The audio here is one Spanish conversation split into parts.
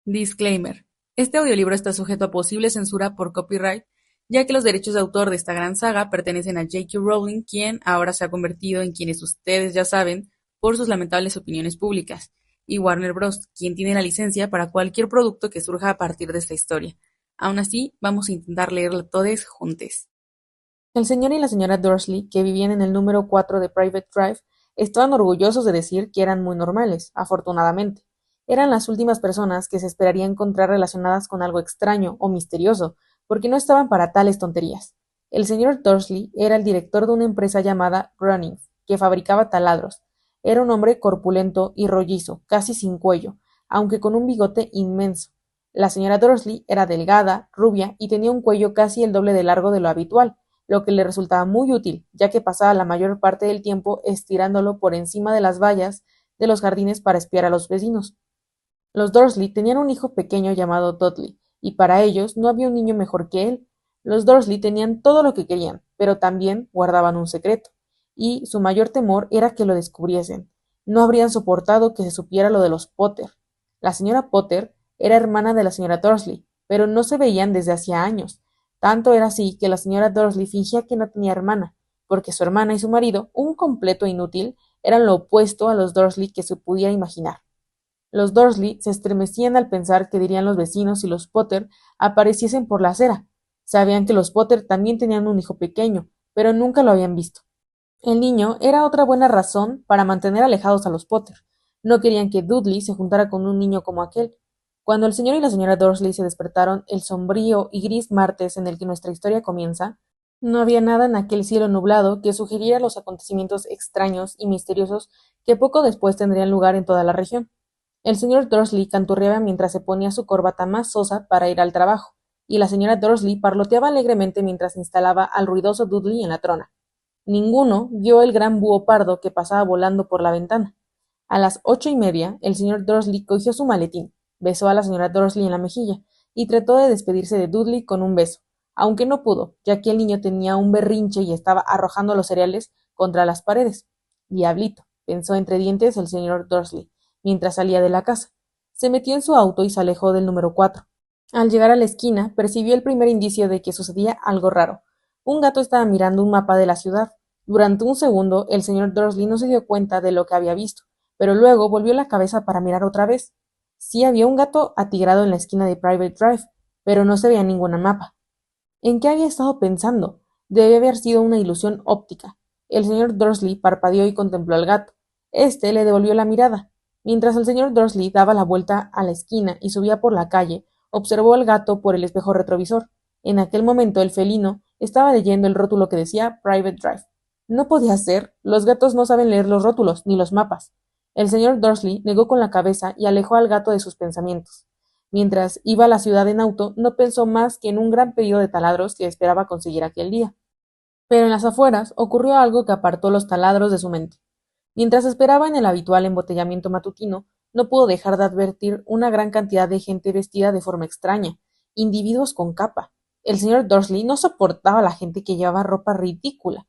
Disclaimer: este audiolibro está sujeto a posible censura por copyright, ya que los derechos de autor de esta gran saga pertenecen a J. K. Rowling, quien ahora se ha convertido en quienes ustedes ya saben por sus lamentables opiniones públicas, y Warner Bros., quien tiene la licencia para cualquier producto que surja a partir de esta historia. Aún así, vamos a intentar leerla todos juntos. El señor y la señora Dursley, que vivían en el número 4 de Private Drive, estaban orgullosos de decir que eran muy normales, afortunadamente. Eran las últimas personas que se esperaría encontrar relacionadas con algo extraño o misterioso, porque no estaban para tales tonterías. El señor Dursley era el director de una empresa llamada Groning, que fabricaba taladros. Era un hombre corpulento y rollizo, casi sin cuello, aunque con un bigote inmenso. La señora Dursley era delgada, rubia y tenía un cuello casi el doble de largo de lo habitual, lo que le resultaba muy útil, ya que pasaba la mayor parte del tiempo estirándolo por encima de las vallas de los jardines para espiar a los vecinos. Los Dursley tenían un hijo pequeño llamado Dudley, y para ellos no había un niño mejor que él. Los Dursley tenían todo lo que querían, pero también guardaban un secreto, y su mayor temor era que lo descubriesen. No habrían soportado que se supiera lo de los Potter. La señora Potter era hermana de la señora Dursley, pero no se veían desde hacía años. Tanto era así que la señora Dursley fingía que no tenía hermana, porque su hermana y su marido, un completo inútil, eran lo opuesto a los Dursley que se pudiera imaginar. Los Dursley se estremecían al pensar qué dirían los vecinos si los Potter apareciesen por la acera. Sabían que los Potter también tenían un hijo pequeño, pero nunca lo habían visto. El niño era otra buena razón para mantener alejados a los Potter. No querían que Dudley se juntara con un niño como aquel. Cuando el señor y la señora Dursley se despertaron el sombrío y gris martes en el que nuestra historia comienza, no había nada en aquel cielo nublado que sugiriera los acontecimientos extraños y misteriosos que poco después tendrían lugar en toda la región. El señor Dursley canturreaba mientras se ponía su corbata más sosa para ir al trabajo, y la señora Dursley parloteaba alegremente mientras instalaba al ruidoso Dudley en la trona. Ninguno vio el gran búho pardo que pasaba volando por la ventana. A las 8:30, el señor Dursley cogió su maletín, besó a la señora Dursley en la mejilla y trató de despedirse de Dudley con un beso, aunque no pudo, ya que el niño tenía un berrinche y estaba arrojando los cereales contra las paredes. Diablito, pensó entre dientes el señor Dursley, mientras salía de la casa. Se metió en su auto y se alejó del número 4. Al llegar a la esquina, percibió el primer indicio de que sucedía algo raro. Un gato estaba mirando un mapa de la ciudad. Durante un segundo, el señor Dursley no se dio cuenta de lo que había visto, pero luego volvió la cabeza para mirar otra vez. Sí había un gato atigrado en la esquina de Private Drive, pero no se veía ningún mapa. ¿En qué había estado pensando? Debe haber sido una ilusión óptica. El señor Dursley parpadeó y contempló al gato. Este le devolvió la mirada. Mientras el señor Dursley daba la vuelta a la esquina y subía por la calle, observó al gato por el espejo retrovisor. En aquel momento el felino estaba leyendo el rótulo que decía Private Drive. No podía ser. Los gatos no saben leer los rótulos ni los mapas. El señor Dursley negó con la cabeza y alejó al gato de sus pensamientos. Mientras iba a la ciudad en auto, no pensó más que en un gran pedido de taladros que esperaba conseguir aquel día. Pero en las afueras ocurrió algo que apartó los taladros de su mente. Mientras esperaba en el habitual embotellamiento matutino, no pudo dejar de advertir una gran cantidad de gente vestida de forma extraña, individuos con capa. El señor Dursley no soportaba a la gente que llevaba ropa ridícula.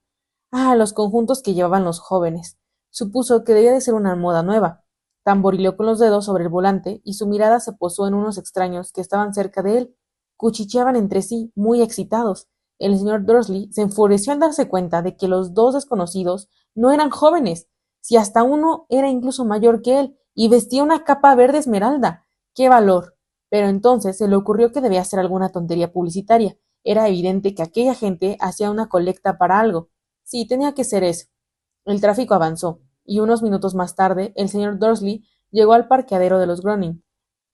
Ah, los conjuntos que llevaban los jóvenes. Supuso que debía de ser una moda nueva. Tamborileó con los dedos sobre el volante y su mirada se posó en unos extraños que estaban cerca de él. Cuchicheaban entre sí, muy excitados. El señor Dursley se enfureció al darse cuenta de que los dos desconocidos no eran jóvenes, si hasta uno era incluso mayor que él, y vestía una capa verde esmeralda. ¡Qué valor! Pero entonces se le ocurrió que debía ser alguna tontería publicitaria. Era evidente que aquella gente hacía una colecta para algo. Sí, tenía que ser eso. El tráfico avanzó, y unos minutos más tarde el señor Dursley llegó al parqueadero de los Groning,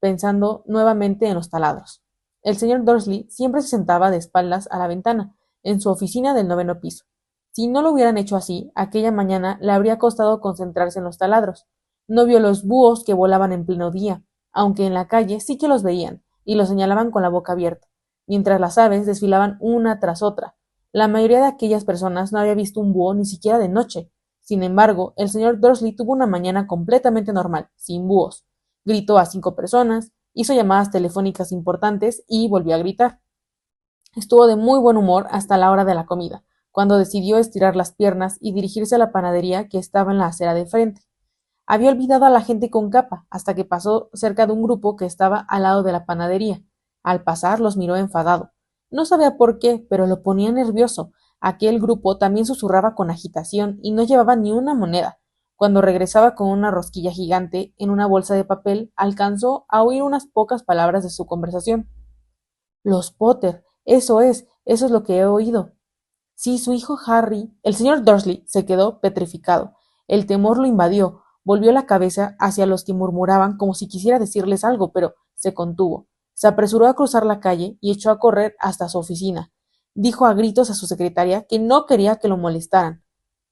pensando nuevamente en los taladros. El señor Dursley siempre se sentaba de espaldas a la ventana, en su oficina del noveno piso. Si no lo hubieran hecho así, aquella mañana le habría costado concentrarse en los taladros. No vio los búhos que volaban en pleno día, aunque en la calle sí que los veían, y los señalaban con la boca abierta, mientras las aves desfilaban una tras otra. La mayoría de aquellas personas no había visto un búho ni siquiera de noche. Sin embargo, el señor Dursley tuvo una mañana completamente normal, sin búhos. Gritó a 5 personas, hizo llamadas telefónicas importantes y volvió a gritar. Estuvo de muy buen humor hasta la hora de la comida, cuando decidió estirar las piernas y dirigirse a la panadería que estaba en la acera de frente. Había olvidado a la gente con capa, hasta que pasó cerca de un grupo que estaba al lado de la panadería. Al pasar los miró enfadado. No sabía por qué, pero lo ponía nervioso. Aquel grupo también susurraba con agitación y no llevaba ni una moneda. Cuando regresaba con una rosquilla gigante en una bolsa de papel, alcanzó a oír unas pocas palabras de su conversación. Los Potter, eso es lo que he oído. Sí, su hijo Harry. El señor Dursley se quedó petrificado. El temor lo invadió. Volvió la cabeza hacia los que murmuraban como si quisiera decirles algo, pero se contuvo. Se apresuró a cruzar la calle y echó a correr hasta su oficina. Dijo a gritos a su secretaria que no quería que lo molestaran.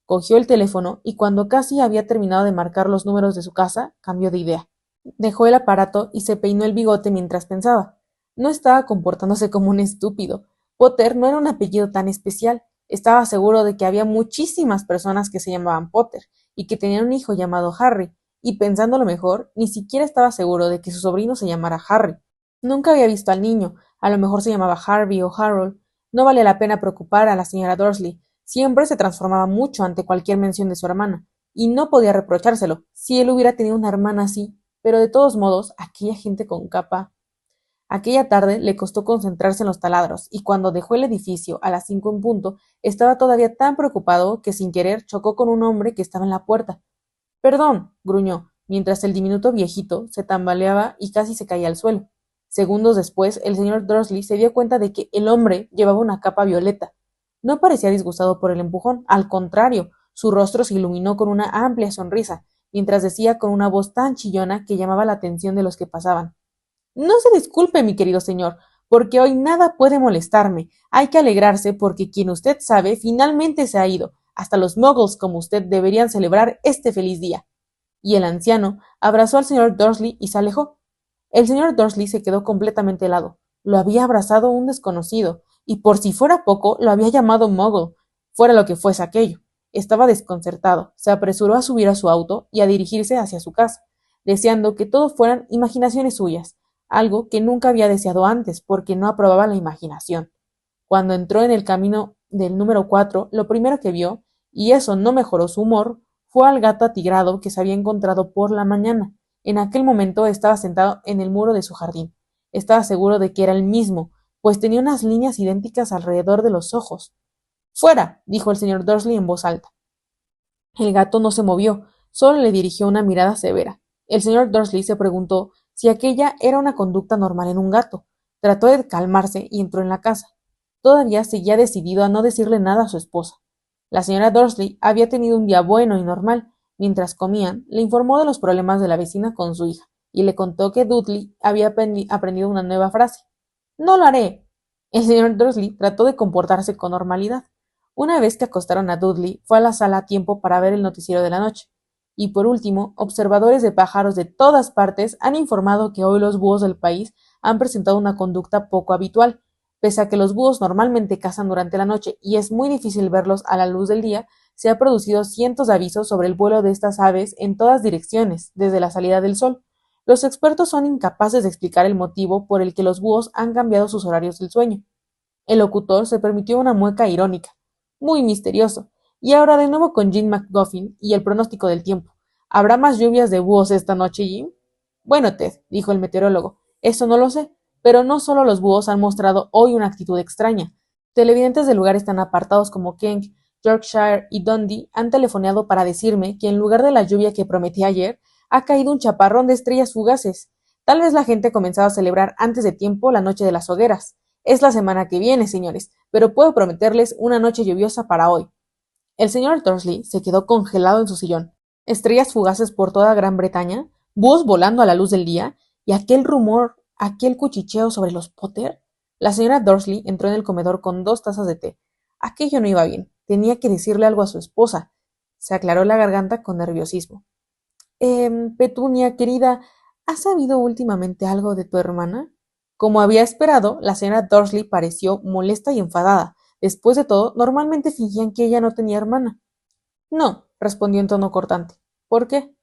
Cogió el teléfono y cuando casi había terminado de marcar los números de su casa, cambió de idea. Dejó el aparato y se peinó el bigote mientras pensaba. No estaba comportándose como un estúpido. Potter no era un apellido tan especial. Estaba seguro de que había muchísimas personas que se llamaban Potter y que tenían un hijo llamado Harry, y pensándolo mejor, ni siquiera estaba seguro de que su sobrino se llamara Harry. Nunca había visto al niño, a lo mejor se llamaba Harvey o Harold. No valía la pena preocupar a la señora Dursley. Siempre se transformaba mucho ante cualquier mención de su hermana, y no podía reprochárselo, si él hubiera tenido una hermana así, pero de todos modos, aquella gente con capa. Aquella tarde le costó concentrarse en los taladros, y cuando dejó el edificio a las 5 en punto, estaba todavía tan preocupado que sin querer chocó con un hombre que estaba en la puerta. Perdón, gruñó, mientras el diminuto viejito se tambaleaba y casi se caía al suelo. Segundos después, el señor Dursley se dio cuenta de que el hombre llevaba una capa violeta. No parecía disgustado por el empujón, al contrario, su rostro se iluminó con una amplia sonrisa, mientras decía con una voz tan chillona que llamaba la atención de los que pasaban. No se disculpe, mi querido señor, porque hoy nada puede molestarme. Hay que alegrarse porque quien usted sabe finalmente se ha ido. Hasta los muggles como usted deberían celebrar este feliz día. Y el anciano abrazó al señor Dursley y se alejó. El señor Dursley se quedó completamente helado. Lo había abrazado un desconocido, y por si fuera poco, lo había llamado muggle, fuera lo que fuese aquello. Estaba desconcertado. Se apresuró a subir a su auto y a dirigirse hacia su casa, deseando que todo fueran imaginaciones suyas, algo que nunca había deseado antes, porque no aprobaba la imaginación. Cuando entró en el camino del número 4, lo primero que vio, y eso no mejoró su humor, fue al gato atigrado que se había encontrado por la mañana. En aquel momento estaba sentado en el muro de su jardín. Estaba seguro de que era el mismo, pues tenía unas líneas idénticas alrededor de los ojos. Fuera, dijo el señor Dursley en voz alta. El gato no se movió, solo le dirigió una mirada severa. El señor Dursley se preguntó si aquella era una conducta normal en un gato. Trató de calmarse y entró en la casa. Todavía seguía decidido a no decirle nada a su esposa. La señora Dursley había tenido un día bueno y normal. Mientras comían, le informó de los problemas de la vecina con su hija, y le contó que Dudley había aprendido una nueva frase. No lo haré. El señor Dursley trató de comportarse con normalidad. Una vez que acostaron a Dudley, fue a la sala a tiempo para ver el noticiero de la noche. Y por último, observadores de pájaros de todas partes han informado que hoy los búhos del país han presentado una conducta poco habitual. Pese a que los búhos normalmente cazan durante la noche y es muy difícil verlos a la luz del día, se han producido cientos de avisos sobre el vuelo de estas aves en todas direcciones, desde la salida del sol. Los expertos son incapaces de explicar el motivo por el que los búhos han cambiado sus horarios del sueño. El locutor se permitió una mueca irónica. Muy misterioso. Y ahora de nuevo con Jim McGuffin y el pronóstico del tiempo. ¿Habrá más lluvias de búhos esta noche, Jim? Bueno, Ted, dijo el meteorólogo, eso no lo sé, pero no solo los búhos han mostrado hoy una actitud extraña. Televidentes de lugares tan apartados como Kent, Yorkshire y Dundee han telefoneado para decirme que en lugar de la lluvia que prometí ayer, ha caído un chaparrón de estrellas fugaces. Tal vez la gente ha comenzado a celebrar antes de tiempo la noche de las hogueras. Es la semana que viene, señores, pero puedo prometerles una noche lluviosa para hoy. El señor Dursley se quedó congelado en su sillón. Estrellas fugaces por toda Gran Bretaña, búhos volando a la luz del día, y aquel rumor, aquel cuchicheo sobre los Potter. La señora Dursley entró en el comedor con 2 tazas de té. Aquello no iba bien. Tenía que decirle algo a su esposa. Se aclaró la garganta con nerviosismo. Petunia, querida, ¿has sabido últimamente algo de tu hermana? Como había esperado, la señora Dursley pareció molesta y enfadada. Después de todo, normalmente fingían que ella no tenía hermana. No, respondió en tono cortante. ¿Por qué?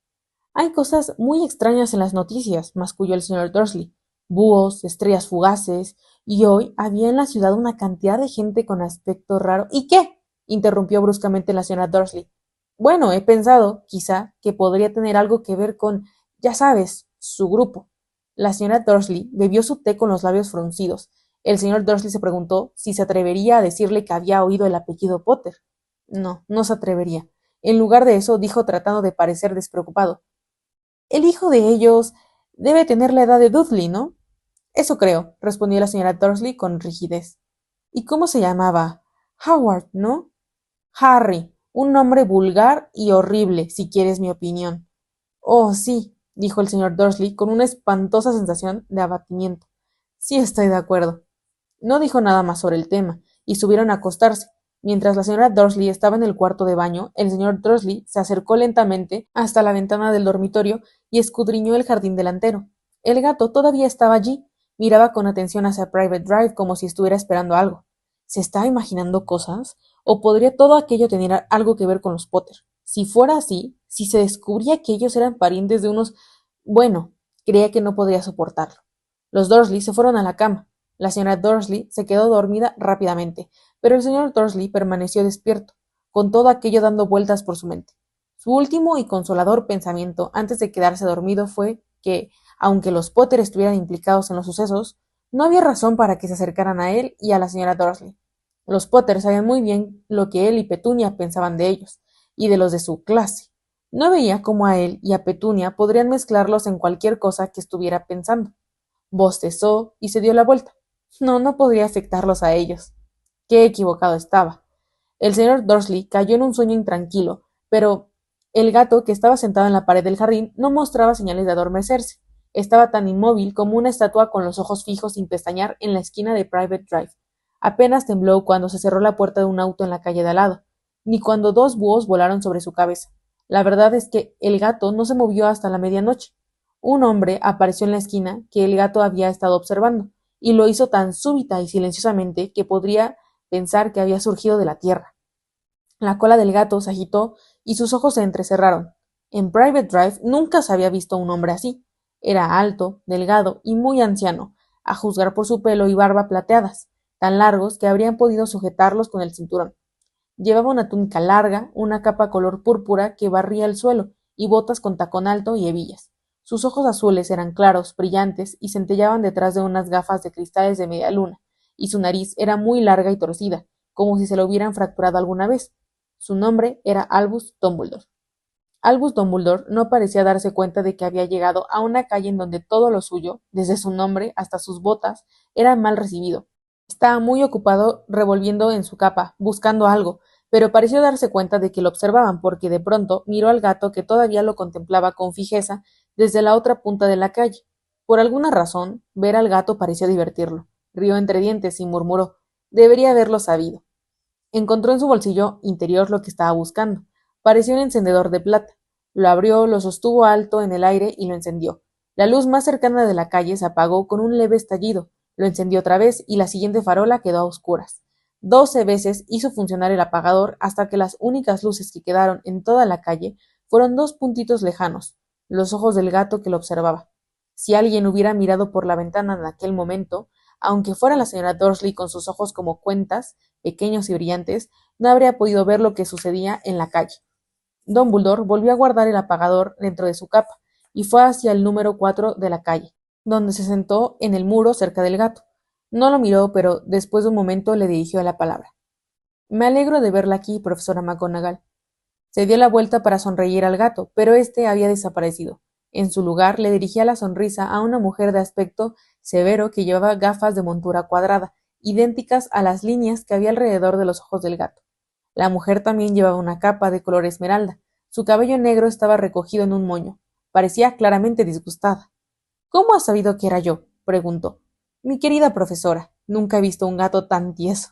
Hay cosas muy extrañas en las noticias, masculló el señor Dursley. Búhos, estrellas fugaces, y hoy había en la ciudad una cantidad de gente con aspecto raro. ¿Y qué? Interrumpió bruscamente la señora Dursley. Bueno, he pensado, quizá, que podría tener algo que ver con, ya sabes, su grupo. La señora Dursley bebió su té con los labios fruncidos. El señor Dursley se preguntó si se atrevería a decirle que había oído el apellido Potter. No, no se atrevería. En lugar de eso, dijo tratando de parecer despreocupado. El hijo de ellos debe tener la edad de Dudley, ¿no? Eso creo, respondió la señora Dursley con rigidez. ¿Y cómo se llamaba? Howard, ¿no? Harry, un nombre vulgar y horrible, si quieres mi opinión. Oh, sí, dijo el señor Dursley con una espantosa sensación de abatimiento. Sí, estoy de acuerdo. No dijo nada más sobre el tema, y subieron a acostarse. Mientras la señora Dursley estaba en el cuarto de baño, el señor Dursley se acercó lentamente hasta la ventana del dormitorio y escudriñó el jardín delantero. El gato todavía estaba allí, miraba con atención hacia Private Drive como si estuviera esperando algo. ¿Se estaba imaginando cosas? ¿O podría todo aquello tener algo que ver con los Potter? Si fuera así, si se descubría que ellos eran parientes de unos... Bueno, creía que no podría soportarlo. Los Dursley se fueron a la cama. La señora Dursley se quedó dormida rápidamente, pero el señor Dursley permaneció despierto, con todo aquello dando vueltas por su mente. Su último y consolador pensamiento antes de quedarse dormido fue que, aunque los Potter estuvieran implicados en los sucesos, no había razón para que se acercaran a él y a la señora Dursley. Los Potter sabían muy bien lo que él y Petunia pensaban de ellos, y de los de su clase. No veía cómo a él y a Petunia podrían mezclarlos en cualquier cosa que estuviera pensando. Bostezó y se dio la vuelta. No, no podría afectarlos a ellos. Qué equivocado estaba. El señor Dursley cayó en un sueño intranquilo, pero el gato, que estaba sentado en la pared del jardín, no mostraba señales de adormecerse. Estaba tan inmóvil como una estatua con los ojos fijos sin pestañear en la esquina de Private Drive. Apenas tembló cuando se cerró la puerta de un auto en la calle de al lado, ni cuando dos búhos volaron sobre su cabeza. La verdad es que el gato no se movió hasta la medianoche. Un hombre apareció en la esquina que el gato había estado observando, y lo hizo tan súbita y silenciosamente que podría pensar que había surgido de la tierra. La cola del gato se agitó y sus ojos se entrecerraron. En Private Drive nunca se había visto un hombre así. Era alto, delgado y muy anciano, a juzgar por su pelo y barba plateadas, tan largos que habrían podido sujetarlos con el cinturón. Llevaba una túnica larga, una capa color púrpura que barría el suelo, y botas con tacón alto y hebillas. Sus ojos azules eran claros, brillantes, y centellaban detrás de unas gafas de cristales de media luna, y su nariz era muy larga y torcida, como si se lo hubieran fracturado alguna vez. Su nombre era Albus Dumbledore. Albus Dumbledore no parecía darse cuenta de que había llegado a una calle en donde todo lo suyo, desde su nombre hasta sus botas, era mal recibido. Estaba muy ocupado revolviendo en su capa, buscando algo, pero pareció darse cuenta de que lo observaban, porque de pronto miró al gato que todavía lo contemplaba con fijeza desde la otra punta de la calle. Por alguna razón, ver al gato pareció divertirlo. Rió entre dientes y murmuró: debería haberlo sabido. Encontró en su bolsillo interior lo que estaba buscando. Parecía un encendedor de plata. Lo abrió, lo sostuvo alto en el aire y lo encendió. La luz más cercana de la calle se apagó con un leve estallido. Lo encendió otra vez y la siguiente farola quedó a oscuras. 12 veces hizo funcionar el apagador hasta que las únicas luces que quedaron en toda la calle fueron dos puntitos lejanos, los ojos del gato que lo observaba. Si alguien hubiera mirado por la ventana en aquel momento, aunque fuera la señora Dursley con sus ojos como cuentas, pequeños y brillantes, no habría podido ver lo que sucedía en la calle. Dumbledore volvió a guardar el apagador dentro de su capa y fue hacia el número 4 de la calle, donde se sentó en el muro cerca del gato. No lo miró, pero después de un momento le dirigió la palabra. Me alegro de verla aquí, profesora McGonagall. Se dio la vuelta para sonreír al gato, pero éste había desaparecido. En su lugar le dirigía la sonrisa a una mujer de aspecto severo que llevaba gafas de montura cuadrada, idénticas a las líneas que había alrededor de los ojos del gato. La mujer también llevaba una capa de color esmeralda. Su cabello negro estaba recogido en un moño. Parecía claramente disgustada. ¿Cómo has sabido que era yo? Preguntó. Mi querida profesora, nunca he visto un gato tan tieso.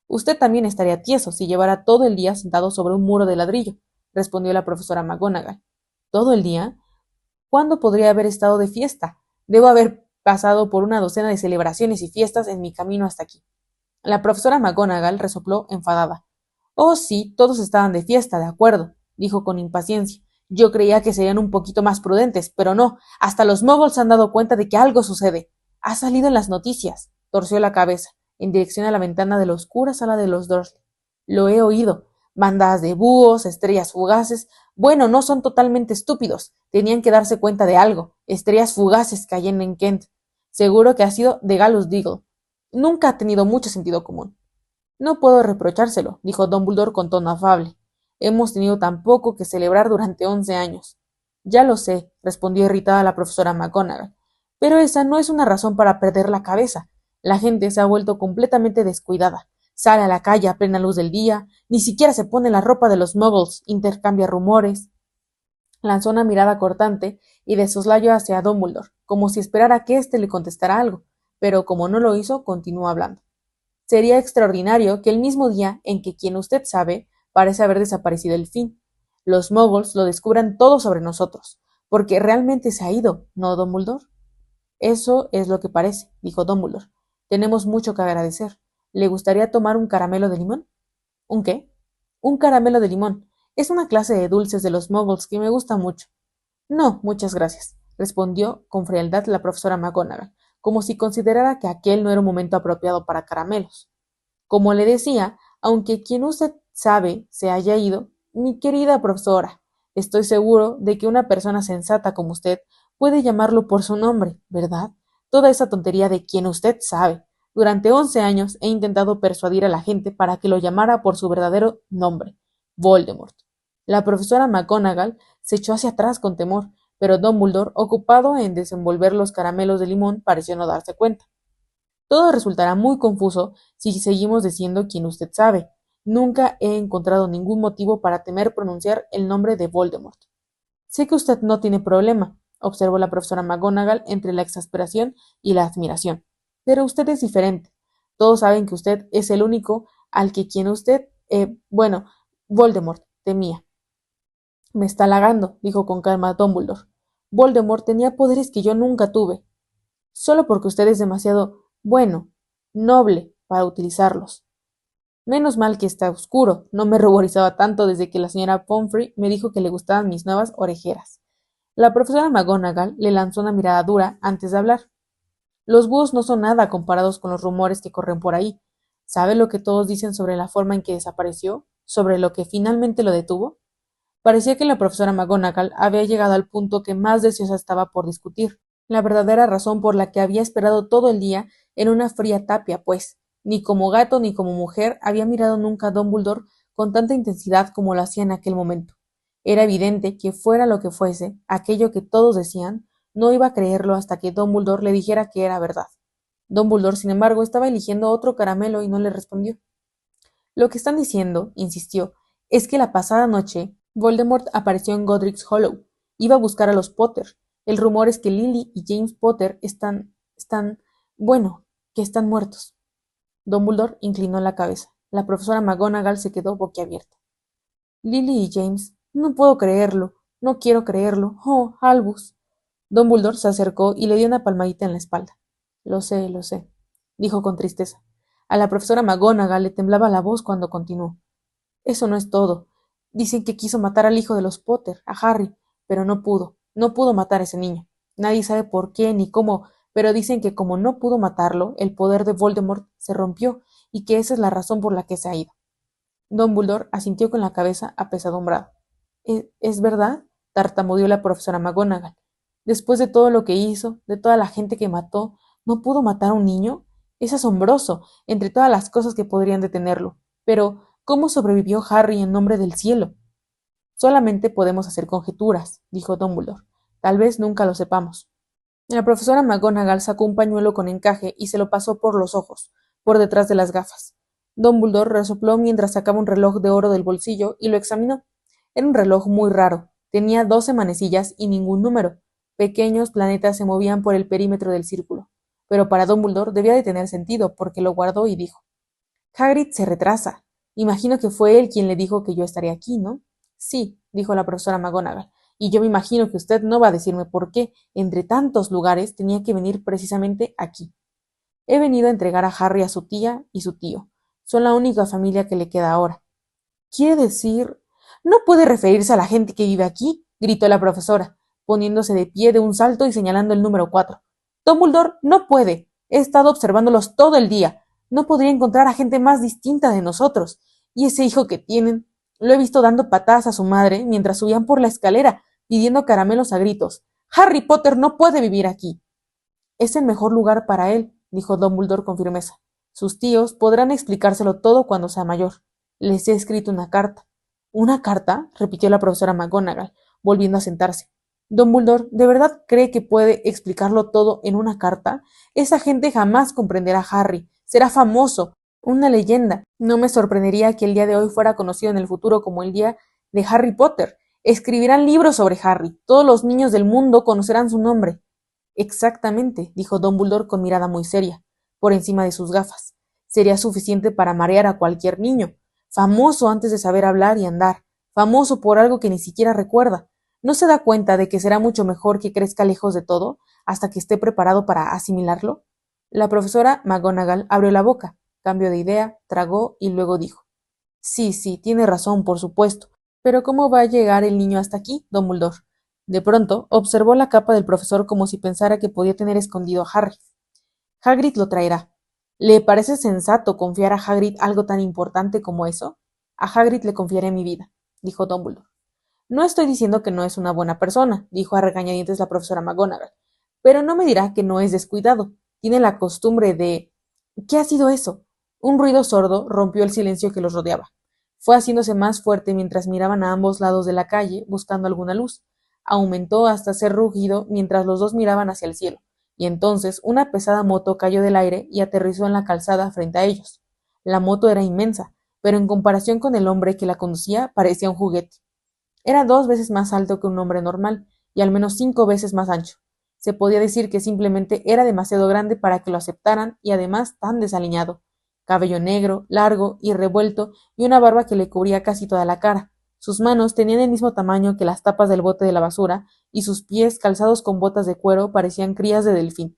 Usted también estaría tieso si llevara todo el día sentado sobre un muro de ladrillo, respondió la profesora McGonagall. ¿Todo el día? ¿Cuándo podría haber estado de fiesta? Debo haber pasado por una docena de celebraciones y fiestas en mi camino hasta aquí. La profesora McGonagall resopló enfadada. Oh, sí, todos estaban de fiesta, de acuerdo, dijo con impaciencia. Yo creía que serían un poquito más prudentes, pero no, hasta los muggles se han dado cuenta de que algo sucede. Ha salido en las noticias. Torció la cabeza, en dirección a la ventana de la oscura sala de los Dursley. Lo he oído. Bandadas de búhos, estrellas fugaces. Bueno, no son totalmente estúpidos. Tenían que darse cuenta de algo. Estrellas fugaces cayen en Kent. Seguro que ha sido de Galus Deagle. Nunca ha tenido mucho sentido común. No puedo reprochárselo, dijo Dumbledore con tono afable. Hemos tenido tan poco que celebrar durante 11 años. Ya lo sé, respondió irritada la profesora McGonagall. Pero esa no es una razón para perder la cabeza. La gente se ha vuelto completamente descuidada. Sale a la calle a plena luz del día, ni siquiera se pone la ropa de los muggles, intercambia rumores. Lanzó una mirada cortante y de soslayo hacia Dumbledore, como si esperara que éste le contestara algo, pero como no lo hizo, continuó hablando. Sería extraordinario que el mismo día en que quien usted sabe parece haber desaparecido el fin, los muggles lo descubran todo sobre nosotros, porque realmente se ha ido, ¿no, Dumbledore? Eso es lo que parece, dijo Dumbledore. Tenemos mucho que agradecer. ¿Le gustaría tomar un caramelo de limón? ¿Un qué? Un caramelo de limón. Es una clase de dulces de los muggles que me gusta mucho. No, muchas gracias, respondió con frialdad la profesora McGonagall, como si considerara que aquel no era un momento apropiado para caramelos. Como le decía, aunque quien usted sabe se haya ido, mi querida profesora, estoy seguro de que una persona sensata como usted puede llamarlo por su nombre, ¿verdad? Toda esa tontería de quien usted sabe. Durante 11 años he intentado persuadir a la gente para que lo llamara por su verdadero nombre, Voldemort. La profesora McGonagall se echó hacia atrás con temor, pero Dumbledore, ocupado en desenvolver los caramelos de limón, pareció no darse cuenta. Todo resultará muy confuso si seguimos diciendo quien usted sabe. Nunca he encontrado ningún motivo para temer pronunciar el nombre de Voldemort. Sé que usted no tiene problema, observó la profesora McGonagall entre la exasperación y la admiración. Pero usted es diferente. Todos saben que usted es el único al que quien usted, Voldemort, temía. Me está halagando, dijo con calma Dumbledore. Voldemort tenía poderes que yo nunca tuve. Solo porque usted es demasiado, noble para utilizarlos. Menos mal que está oscuro. No me ruborizaba tanto desde que la señora Pomfrey me dijo que le gustaban mis nuevas orejeras. La profesora McGonagall le lanzó una mirada dura antes de hablar. Los búhos no son nada comparados con los rumores que corren por ahí. ¿Sabe lo que todos dicen sobre la forma en que desapareció? ¿Sobre lo que finalmente lo detuvo? Parecía que la profesora McGonagall había llegado al punto que más deseosa estaba por discutir. La verdadera razón por la que había esperado todo el día en una fría tapia, pues, ni como gato ni como mujer había mirado nunca a Dumbledore con tanta intensidad como lo hacía en aquel momento. Era evidente que fuera lo que fuese, aquello que todos decían, no iba a creerlo hasta que Dumbledore le dijera que era verdad. Dumbledore, sin embargo, estaba eligiendo otro caramelo y no le respondió. Lo que están diciendo, insistió, es que la pasada noche Voldemort apareció en Godric's Hollow. Iba a buscar a los Potter. El rumor es que Lily y James Potter que están muertos. Dumbledore inclinó la cabeza. La profesora McGonagall se quedó boquiabierta. Lily y James, no puedo creerlo, no quiero creerlo. Oh, Albus. Dumbledore se acercó y le dio una palmadita en la espalda. Lo sé, dijo con tristeza. A la profesora McGonagall le temblaba la voz cuando continuó. Eso no es todo. Dicen que quiso matar al hijo de los Potter, a Harry, pero no pudo matar a ese niño. Nadie sabe por qué ni cómo, pero dicen que como no pudo matarlo, el poder de Voldemort se rompió y que esa es la razón por la que se ha ido. Dumbledore asintió con la cabeza apesadumbrado. ¿Es verdad? Tartamudeó la profesora McGonagall. Después de todo lo que hizo, de toda la gente que mató, ¿no pudo matar a un niño? Es asombroso, entre todas las cosas que podrían detenerlo. Pero, ¿cómo sobrevivió Harry en nombre del cielo? Solamente podemos hacer conjeturas, dijo Dumbledore. Tal vez nunca lo sepamos. La profesora McGonagall sacó un pañuelo con encaje y se lo pasó por los ojos, por detrás de las gafas. Dumbledore resopló mientras sacaba un reloj de oro del bolsillo y lo examinó. Era un reloj muy raro. Tenía 12 manecillas y ningún número. Pequeños planetas se movían por el perímetro del círculo. Pero para Dumbledore debía de tener sentido, porque lo guardó y dijo: Hagrid se retrasa. Imagino que fue él quien le dijo que yo estaría aquí, ¿no? Sí, dijo la profesora McGonagall, y yo me imagino que usted no va a decirme por qué, entre tantos lugares, tenía que venir precisamente aquí. He venido a entregar a Harry a su tía y su tío. Son la única familia que le queda ahora. ¿Quiere decir? No puede referirse a la gente que vive aquí, gritó la profesora, poniéndose de pie de un salto y señalando el número 4. Dumbledore, no puede. He estado observándolos todo el día. No podría encontrar a gente más distinta de nosotros. Y ese hijo que tienen. Lo he visto dando patadas a su madre mientras subían por la escalera, pidiendo caramelos a gritos. Harry Potter no puede vivir aquí. Es el mejor lugar para él, dijo Dumbledore con firmeza. Sus tíos podrán explicárselo todo cuando sea mayor. Les he escrito una carta. ¿Una carta? Repitió la profesora McGonagall, volviendo a sentarse. Dumbledore, ¿de verdad cree que puede explicarlo todo en una carta? Esa gente jamás comprenderá a Harry. Será famoso, una leyenda. No me sorprendería que el día de hoy fuera conocido en el futuro como el día de Harry Potter. Escribirán libros sobre Harry. Todos los niños del mundo conocerán su nombre. Exactamente, dijo Dumbledore con mirada muy seria, por encima de sus gafas. Sería suficiente para marear a cualquier niño. Famoso antes de saber hablar y andar. Famoso por algo que ni siquiera recuerda. ¿No se da cuenta de que será mucho mejor que crezca lejos de todo, hasta que esté preparado para asimilarlo? La profesora McGonagall abrió la boca, cambió de idea, tragó y luego dijo: Sí, tiene razón, por supuesto. Pero ¿cómo va a llegar el niño hasta aquí, Dumbledore? De pronto, observó la capa del profesor como si pensara que podía tener escondido a Harry. Hagrid lo traerá. ¿Le parece sensato confiar a Hagrid algo tan importante como eso? A Hagrid le confiaré mi vida, dijo Dumbledore. No estoy diciendo que no es una buena persona, dijo a regañadientes la profesora McGonagall, pero no me dirá que no es descuidado. Tiene la costumbre de... ¿Qué ha sido eso? Un ruido sordo rompió el silencio que los rodeaba. Fue haciéndose más fuerte mientras miraban a ambos lados de la calle, buscando alguna luz. Aumentó hasta ser rugido mientras los dos miraban hacia el cielo, y entonces una pesada moto cayó del aire y aterrizó en la calzada frente a ellos. La moto era inmensa, pero en comparación con el hombre que la conducía parecía un juguete. Era 2 veces más alto que un hombre normal, y al menos 5 veces más ancho. Se podía decir que simplemente era demasiado grande para que lo aceptaran y además tan desaliñado. Cabello negro, largo y revuelto, y una barba que le cubría casi toda la cara. Sus manos tenían el mismo tamaño que las tapas del bote de la basura, y sus pies, calzados con botas de cuero, parecían crías de delfín.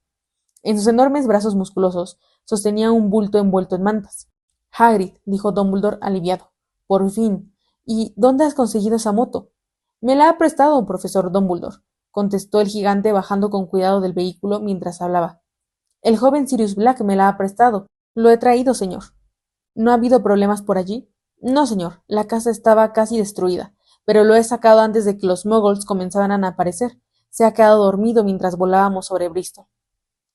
En sus enormes brazos musculosos sostenía un bulto envuelto en mantas. Hagrid, dijo Dumbledore aliviado. Por fin. ¿Y dónde has conseguido esa moto? Me la ha prestado un profesor Dumbledore, contestó el gigante bajando con cuidado del vehículo mientras hablaba. El joven Sirius Black me la ha prestado. Lo he traído, señor. ¿No ha habido problemas por allí? No, señor. La casa estaba casi destruida, pero lo he sacado antes de que los muggles comenzaran a aparecer. Se ha quedado dormido mientras volábamos sobre Bristol.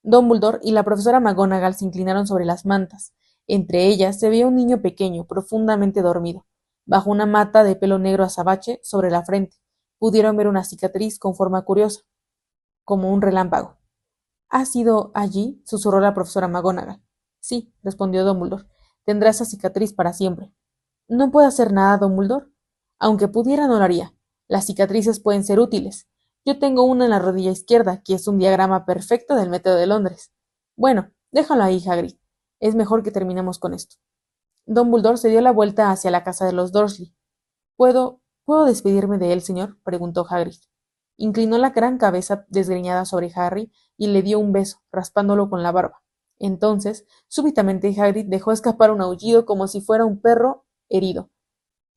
Dumbledore y la profesora McGonagall se inclinaron sobre las mantas. Entre ellas se veía un niño pequeño, profundamente dormido. Bajo una mata de pelo negro azabache sobre la frente, pudieron ver una cicatriz con forma curiosa, como un relámpago. ¿Has ido allí? Susurró la profesora McGonagall. Sí, respondió Dumbledore. Tendrá esa cicatriz para siempre. ¿No puede hacer nada, Dumbledore? Aunque pudiera, no lo haría. Las cicatrices pueden ser útiles. Yo tengo una en la rodilla izquierda, que es un diagrama perfecto del método de Londres. Bueno, déjalo ahí, Hagrid. Es mejor que terminemos con esto. Dumbledore se dio la vuelta hacia la casa de los Dursley. ¿Puedo despedirme de él, señor? Preguntó Hagrid. Inclinó la gran cabeza desgreñada sobre Harry y le dio un beso, raspándolo con la barba. Entonces, súbitamente Hagrid dejó escapar un aullido como si fuera un perro herido.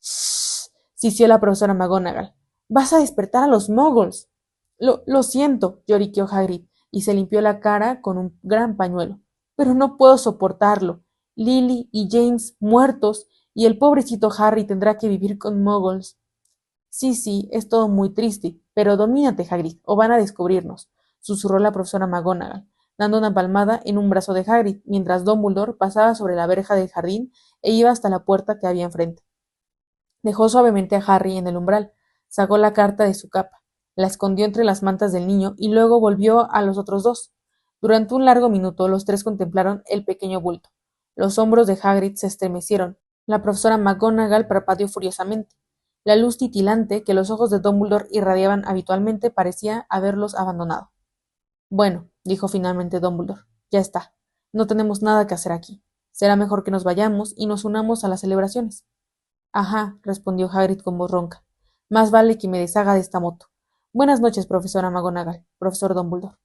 «Shh», sisió la profesora McGonagall. «Vas a despertar a los muggles». Lo siento, lloriqueó Hagrid, y se limpió la cara con un gran pañuelo. «Pero no puedo soportarlo. Lily y James muertos, y el pobrecito Harry tendrá que vivir con muggles». Sí, es todo muy triste, pero domínate, Hagrid, o van a descubrirnos, susurró la profesora McGonagall, dando una palmada en un brazo de Hagrid, mientras Dumbledore pasaba sobre la verja del jardín e iba hasta la puerta que había enfrente. Dejó suavemente a Harry en el umbral, sacó la carta de su capa, la escondió entre las mantas del niño y luego volvió a los otros dos. Durante un largo minuto los tres contemplaron el pequeño bulto. Los hombros de Hagrid se estremecieron. La profesora McGonagall parpadeó furiosamente. La luz titilante que los ojos de Dumbledore irradiaban habitualmente parecía haberlos abandonado. Bueno, dijo finalmente Dumbledore, ya está. No tenemos nada que hacer aquí. Será mejor que nos vayamos y nos unamos a las celebraciones. Ajá, respondió Hagrid con voz ronca. Más vale que me deshaga de esta moto. Buenas noches, profesora McGonagall, profesor Dumbledore.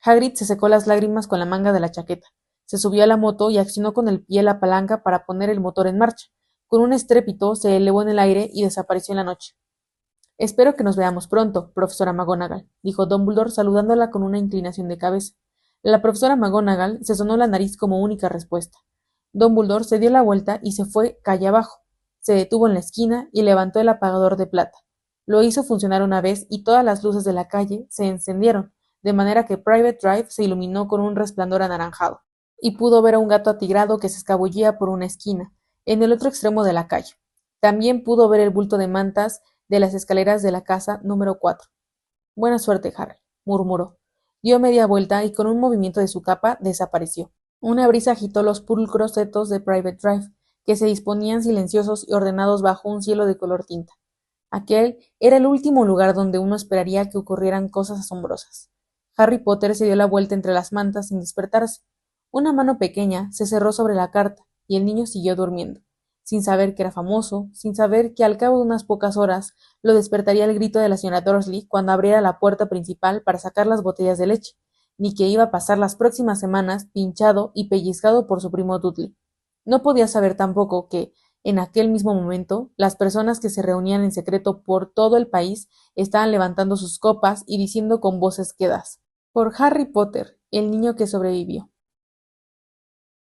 Hagrid se secó las lágrimas con la manga de la chaqueta. Se subió a la moto y accionó con el pie la palanca para poner el motor en marcha. Con un estrépito se elevó en el aire y desapareció en la noche. Espero que nos veamos pronto, profesora McGonagall, dijo Dumbledore saludándola con una inclinación de cabeza. La profesora McGonagall se sonó la nariz como única respuesta. Dumbledore se dio la vuelta y se fue calle abajo. Se detuvo en la esquina y levantó el apagador de plata. Lo hizo funcionar una vez y todas las luces de la calle se encendieron, de manera que Private Drive se iluminó con un resplandor anaranjado, y pudo ver a un gato atigrado que se escabullía por una esquina, en el otro extremo de la calle. También pudo ver el bulto de mantas de las escaleras de la casa número 4. Buena suerte, Harry, murmuró. Dio media vuelta y con un movimiento de su capa desapareció. Una brisa agitó los pulcros setos de Private Drive, que se disponían silenciosos y ordenados bajo un cielo de color tinta. Aquel era el último lugar donde uno esperaría que ocurrieran cosas asombrosas. Harry Potter se dio la vuelta entre las mantas sin despertarse. Una mano pequeña se cerró sobre la carta y el niño siguió durmiendo, sin saber que era famoso, sin saber que al cabo de unas pocas horas lo despertaría el grito de la señora Dursley cuando abriera la puerta principal para sacar las botellas de leche, ni que iba a pasar las próximas semanas pinchado y pellizcado por su primo Dudley. No podía saber tampoco que, en aquel mismo momento, las personas que se reunían en secreto por todo el país estaban levantando sus copas y diciendo con voces quedas: por Harry Potter, el niño que sobrevivió.